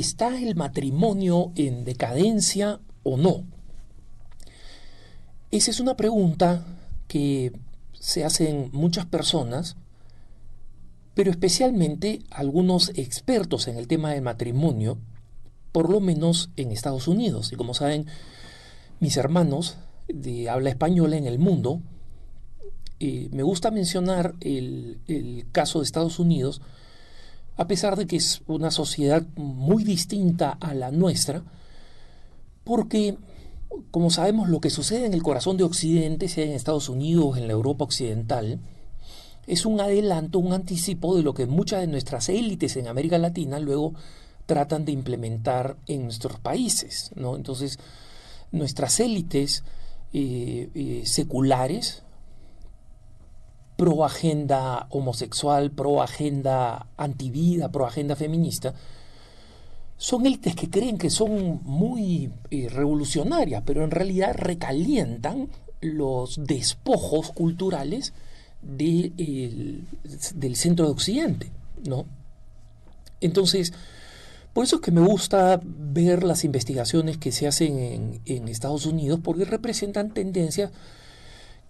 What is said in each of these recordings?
¿está el matrimonio en decadencia o no? Esa es una pregunta que se hacen muchas personas, pero especialmente algunos expertos en el tema del matrimonio, por lo menos en Estados Unidos. Y como saben, mis hermanos de habla española en el mundo, me gusta mencionar el caso de Estados Unidos, a pesar de que es una sociedad muy distinta a la nuestra, porque, como sabemos, lo que sucede en el corazón de Occidente, sea en Estados Unidos o en la Europa occidental, es un adelanto, un anticipo de lo que muchas de nuestras élites en América Latina luego tratan de implementar en nuestros países, ¿no? Entonces, nuestras élites seculares, pro agenda homosexual, pro agenda antivida, pro agenda feminista, son élites que creen que son muy revolucionarias, pero en realidad recalientan los despojos culturales del centro de Occidente, ¿no? Entonces, por eso es que me gusta ver las investigaciones que se hacen en Estados Unidos, porque representan tendencias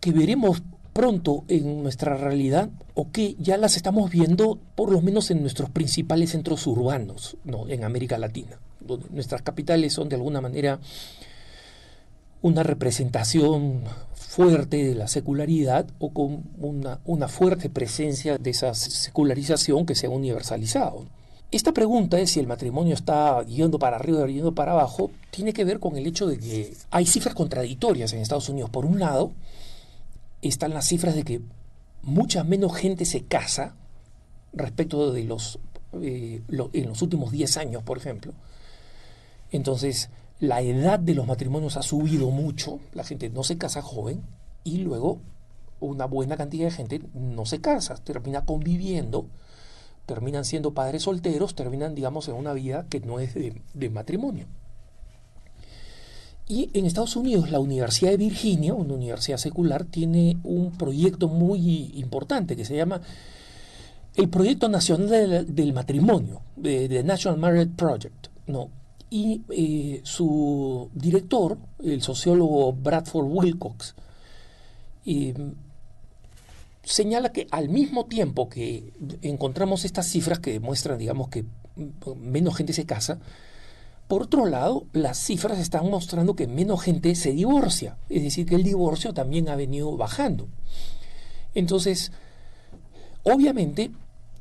que veremos pronto en nuestra realidad, o que ya las estamos viendo por lo menos en nuestros principales centros urbanos, ¿no?, en América Latina, donde nuestras capitales son de alguna manera una representación fuerte de la secularidad, o con una fuerte presencia de esa secularización que se ha universalizado. Esta pregunta de si el matrimonio está yendo para arriba o yendo para abajo tiene que ver con el hecho de que hay cifras contradictorias en Estados Unidos. Por un lado, están las cifras de que mucha menos gente se casa respecto de en los últimos 10 años, por ejemplo. Entonces, la edad de los matrimonios ha subido mucho, la gente no se casa joven, y luego una buena cantidad de gente no se casa, termina conviviendo, terminan siendo padres solteros, terminan, digamos, en una vida que no es de matrimonio. Y en Estados Unidos, la Universidad de Virginia, una universidad secular, tiene un proyecto muy importante que se llama el Proyecto Nacional del Matrimonio, The National Marriage Project, ¿no? Y su director, el sociólogo Bradford Wilcox, señala que al mismo tiempo que encontramos estas cifras que demuestran, digamos, que menos gente se casa, por otro lado, las cifras están mostrando que menos gente se divorcia, es decir, que el divorcio también ha venido bajando. Entonces, obviamente,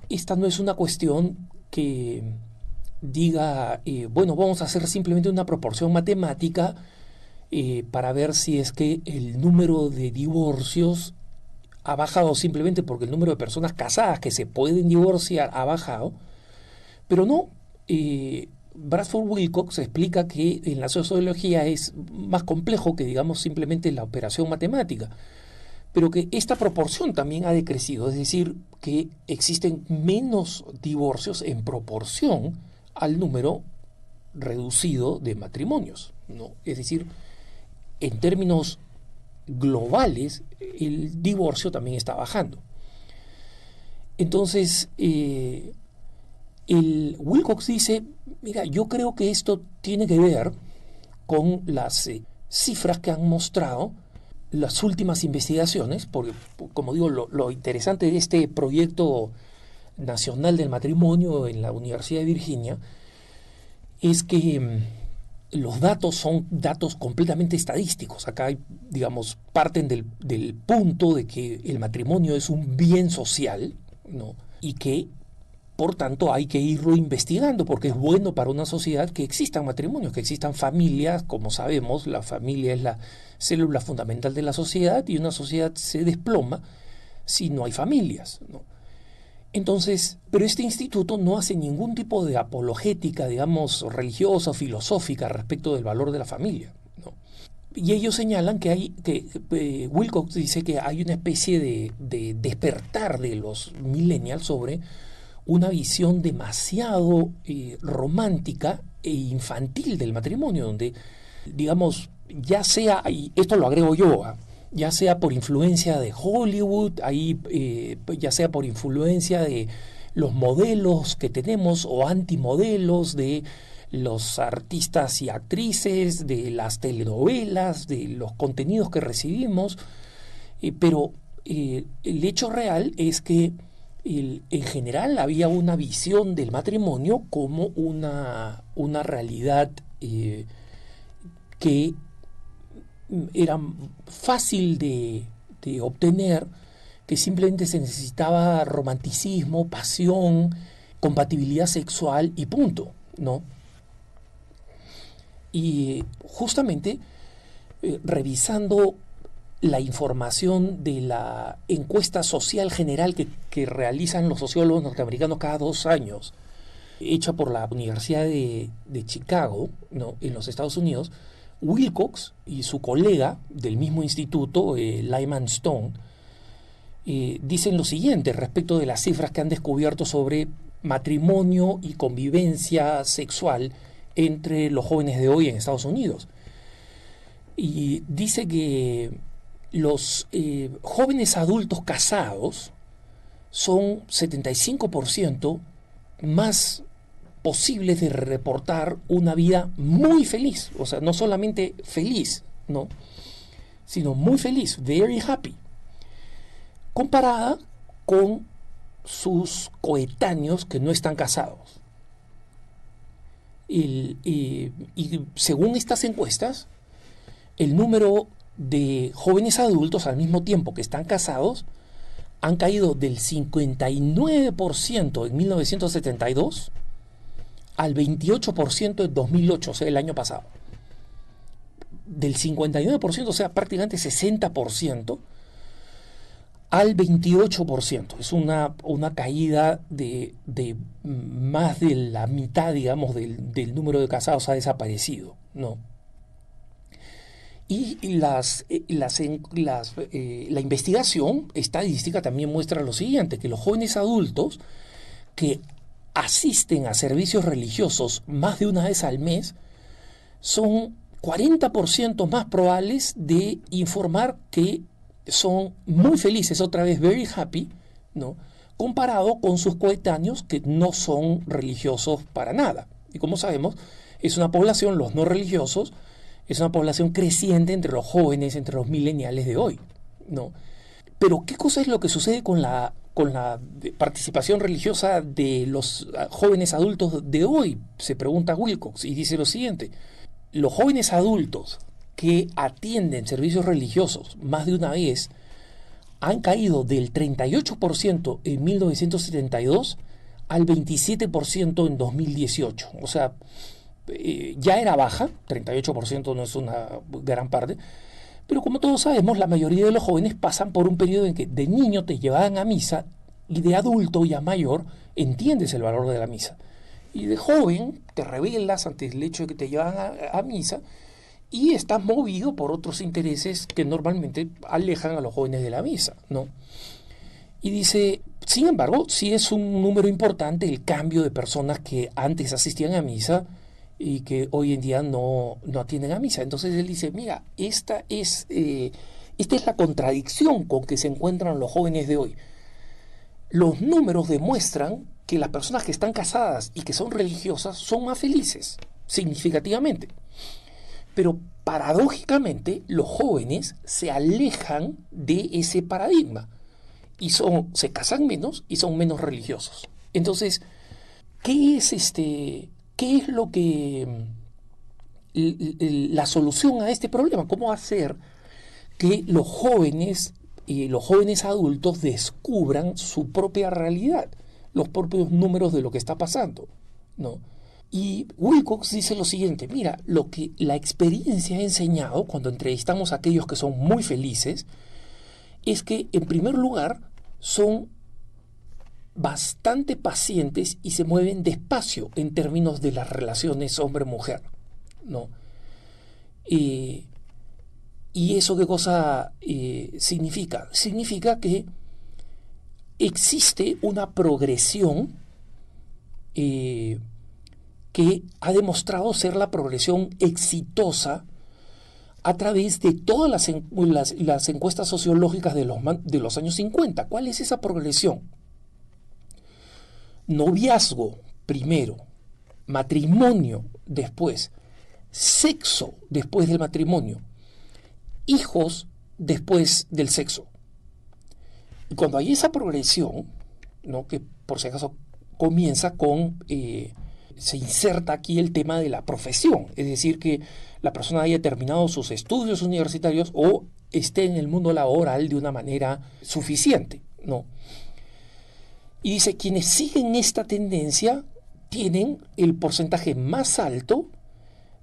esta no es una cuestión que diga, bueno, vamos a hacer simplemente una proporción matemática para ver si es que el número de divorcios ha bajado simplemente porque el número de personas casadas que se pueden divorciar ha bajado, pero no. Bradford Wilcox explica que en la sociología es más complejo que, digamos, simplemente la operación matemática, pero que esta proporción también ha decrecido, es decir, que existen menos divorcios en proporción al número reducido de matrimonios, ¿no? Es decir, en términos globales, el divorcio también está bajando. Entonces, Wilcox dice, mira, yo creo que esto tiene que ver con las cifras que han mostrado las últimas investigaciones, porque, como digo, lo interesante de este proyecto nacional del matrimonio en la Universidad de Virginia es que los datos son datos completamente estadísticos. Acá, digamos, parten del punto de que el matrimonio es un bien social, ¿no?, y que por tanto hay que irlo investigando, porque es bueno para una sociedad que existan matrimonios, que existan familias. Como sabemos, la familia es la célula fundamental de la sociedad, y una sociedad se desploma si no hay familias, ¿no? Entonces, pero este instituto no hace ningún tipo de apologética, digamos, religiosa o filosófica respecto del valor de la familia, ¿no? Y ellos señalan Wilcox dice que hay una especie de despertar de los millennials sobre una visión demasiado romántica e infantil del matrimonio, donde, digamos, ya sea, y esto lo agrego yo, ya sea por influencia de Hollywood, ya sea por influencia de los modelos que tenemos o antimodelos de los artistas y actrices, de las telenovelas, de los contenidos que recibimos, pero el hecho real es que en general había una visión del matrimonio como una realidad que era fácil de obtener, que simplemente se necesitaba romanticismo, pasión, compatibilidad sexual y punto, ¿no? Y justamente revisando la información de la encuesta social general que realizan los sociólogos norteamericanos cada 2 años, hecha por la Universidad de Chicago, ¿no?, en los Estados Unidos, Wilcox y su colega del mismo instituto, Lyman Stone, dicen lo siguiente respecto de las cifras que han descubierto sobre matrimonio y convivencia sexual entre los jóvenes de hoy en Estados Unidos. Y dice que los jóvenes adultos casados son 75% más posibles de reportar una vida muy feliz, o sea, no solamente feliz, ¿no?, sino muy feliz, very happy, comparada con sus coetáneos que no están casados. Y según estas encuestas, el número de jóvenes adultos al mismo tiempo que están casados han caído del 59% en 1972 al 28% en 2008, o sea, el año pasado. Del 59%, o sea, prácticamente 60%, al 28%. Es una caída de más de la mitad, digamos, del número de casados ha desaparecido, ¿no? Y la investigación estadística también muestra lo siguiente, que los jóvenes adultos que asisten a servicios religiosos más de una vez al mes son 40% más probables de informar que son muy felices, otra vez very happy, ¿no?, comparado con sus coetáneos que no son religiosos para nada. Y como sabemos, es una población, los no religiosos, es una población creciente entre los jóvenes, entre los millennials de hoy, ¿no? Pero ¿qué cosa es lo que sucede con la participación religiosa de los jóvenes adultos de hoy? Se pregunta Wilcox y dice lo siguiente: los jóvenes adultos que atienden servicios religiosos más de una vez han caído del 38% en 1972 al 27% en 2018. O sea, ya era baja, 38% no es una gran parte, pero como todos sabemos, la mayoría de los jóvenes pasan por un periodo en que de niño te llevaban a misa y de adulto ya mayor entiendes el valor de la misa. Y de joven te rebelas ante el hecho de que te llevan a misa y estás movido por otros intereses que normalmente alejan a los jóvenes de la misa, ¿no? Y dice, sin embargo, sí es un número importante el cambio de personas que antes asistían a misa y que hoy en día no atienden a misa. Entonces él dice, mira, esta es la contradicción con que se encuentran los jóvenes de hoy. Los números demuestran que las personas que están casadas y que son religiosas son más felices, significativamente. Pero paradójicamente los jóvenes se alejan de ese paradigma y se casan menos y son menos religiosos. Entonces, ¿qué es lo que la solución a este problema? ¿Cómo hacer que los jóvenes adultos descubran su propia realidad, los propios números de lo que está pasando, ¿no? Y Wilcox dice lo siguiente: mira, lo que la experiencia ha enseñado cuando entrevistamos a aquellos que son muy felices es que, en primer lugar, son bastante pacientes y se mueven despacio en términos de las relaciones hombre-mujer, ¿no? ¿Y eso qué cosa significa? Significa que existe una progresión que ha demostrado ser la progresión exitosa a través de todas las encuestas sociológicas de los años 50. ¿Cuál es esa progresión? Noviazgo primero, matrimonio después, sexo después del matrimonio, hijos después del sexo. Y cuando hay esa progresión, ¿no?, que por si acaso comienza con, se inserta aquí el tema de la profesión, es decir, que la persona haya terminado sus estudios universitarios o esté en el mundo laboral de una manera suficiente, ¿no? Y dice, quienes siguen esta tendencia tienen el porcentaje más alto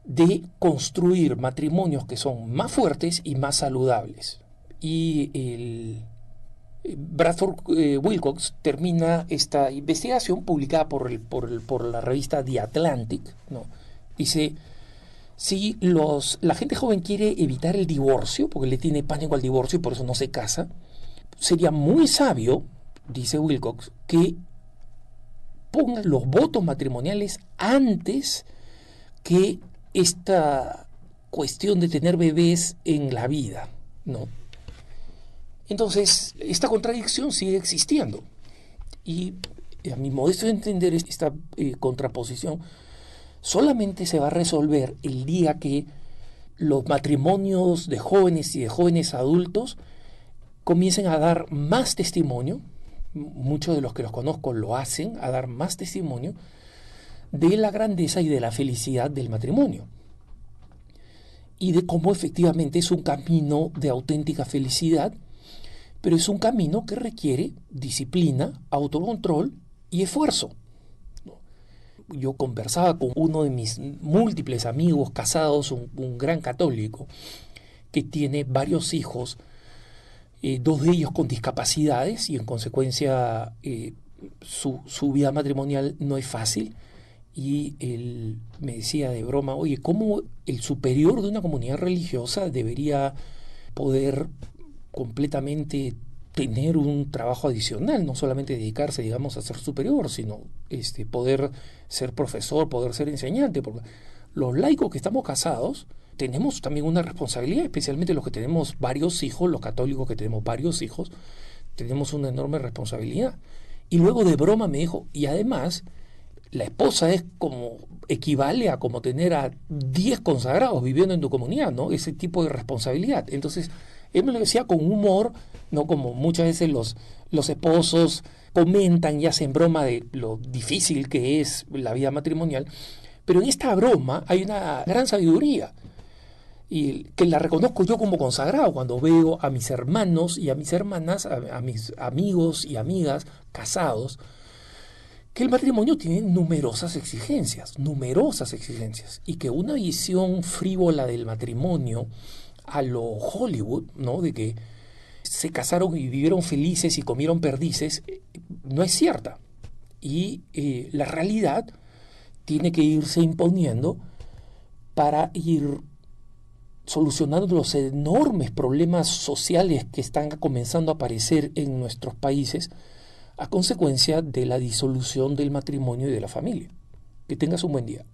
de construir matrimonios que son más fuertes y más saludables. Y el Bradford Wilcox termina esta investigación publicada por la revista The Atlantic, ¿no? Dice, si la gente joven quiere evitar el divorcio, porque le tiene pánico al divorcio y por eso no se casa, sería muy sabio, dice Wilcox, que pongan los votos matrimoniales antes que esta cuestión de tener bebés en la vida, ¿no? Entonces, esta contradicción sigue existiendo. Y a mi modesto entender, esta contraposición solamente se va a resolver el día que los matrimonios de jóvenes y de jóvenes adultos comiencen a dar más testimonio, muchos de los que los conozco lo hacen, a dar más testimonio de la grandeza y de la felicidad del matrimonio. Y de cómo efectivamente es un camino de auténtica felicidad, pero es un camino que requiere disciplina, autocontrol y esfuerzo. Yo conversaba con uno de mis múltiples amigos casados, un gran católico, que tiene varios hijos, dos de ellos con discapacidades, y en consecuencia su vida matrimonial no es fácil. Y él me decía de broma, oye, ¿cómo el superior de una comunidad religiosa debería poder completamente tener un trabajo adicional, no solamente dedicarse, digamos, a ser superior, sino poder ser profesor, poder ser enseñante? Porque los laicos que estamos casados tenemos también una responsabilidad, especialmente los que tenemos varios hijos, los católicos que tenemos varios hijos, tenemos una enorme responsabilidad. Y luego de broma me dijo, y además la esposa equivale a como tener a 10 consagrados viviendo en tu comunidad, ¿no? Ese tipo de responsabilidad. Entonces, él me lo decía con humor, ¿no? Como muchas veces los esposos comentan y hacen broma de lo difícil que es la vida matrimonial, pero en esta broma hay una gran sabiduría, y que la reconozco yo como consagrado cuando veo a mis hermanos y a mis hermanas, a mis amigos y amigas casados, que el matrimonio tiene numerosas exigencias, y que una visión frívola del matrimonio a lo Hollywood, ¿no?, de que se casaron y vivieron felices y comieron perdices, no es cierta. Y la realidad tiene que irse imponiendo para ir solucionando los enormes problemas sociales que están comenzando a aparecer en nuestros países a consecuencia de la disolución del matrimonio y de la familia. Que tengas un buen día.